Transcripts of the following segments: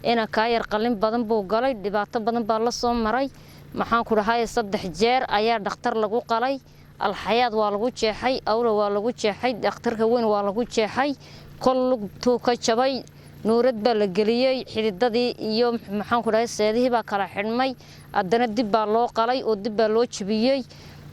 ina ka yar qalin badan buu galay dhibaato badan baa la soo maray maxaan ku dhahay 3 jeer ayaa dhakhtar lagu qalay alxayaad waa lagu jeexay awla waa lagu jeexay dhakhtarka weyn waa lagu jeexay kol lugtu ka jabay nuurad baa la geliyay xididadii iyo maxaan ku dhahay seedihii baa kala xidhmay adana dib baa loo qalay oo dib baa loo jabiyay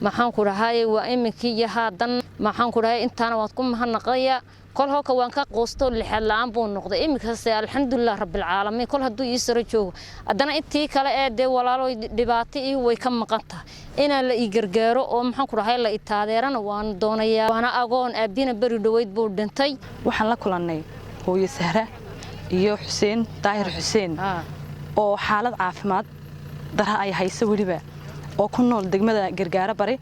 maxaan ku dhahay waa iminkii iyo haadan maxaan ku dhahay intaana waad ku mahadnaqaya kol hooka waan ka qoosto lixad la'aan buu noqday iminkaas alxamdulillah rabbil caalamiin kol haduu ii sara joogo adana intii kale ee walaalo dhibaato ii way ka maqanta in la ii gargaaro oo maxaan ku dhahay la itaadeerana waan doonayaa waana agoon aabina bari dhaweyd buu dhintay waxaan la kulanay hooyo Sahra iyo Xuseen Daahir Xuseen oo xaalad caafimaad dara ay hayso waliba oo ku nool degmada gargaara bari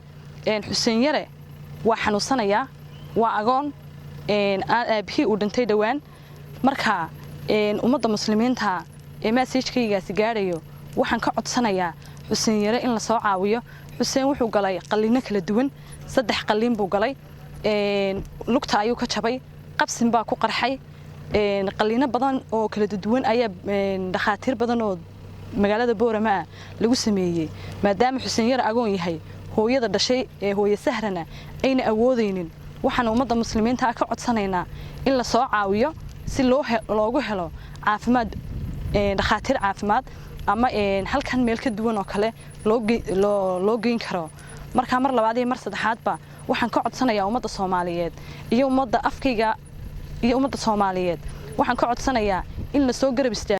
Xuseen yare waa xanuunsanaya waa agoon aabihii uu dhintay dhawaan marka ummadda muslimiinta message-kaygaasi gaarayo waxaan ka codsanayaa Xuseen yare in la soo caawiyo Xuseen wuxuu galay qalliino kala duwan 3 qalliin buu galay lugta ayuu ka jabay qabsin baa ku qarxay qalliino badan oo kala duwan ayaa dhakhaatiir badan oo magaalada Boorama lagu sameeyay maadaama Xuseen yare agoon yahay hooyada dhashay hooyo Sahrana ayna awoodeynin waxaan ummadda muslimiinta ka codsanaynaa in la soo caawiyo si loogu helo caafimaad dhakhaatiir caafimaad ama halkan meel ka duwan oo kale loo geyn karo marka mar labaad iyo mar saddexaadba waxaan ka codsanayaa ummadda Soomaaliyeed iyo ummadda afkayga iyo ummadda Soomaaliyeed waxaan ka codsanayaa in la soo garab istaago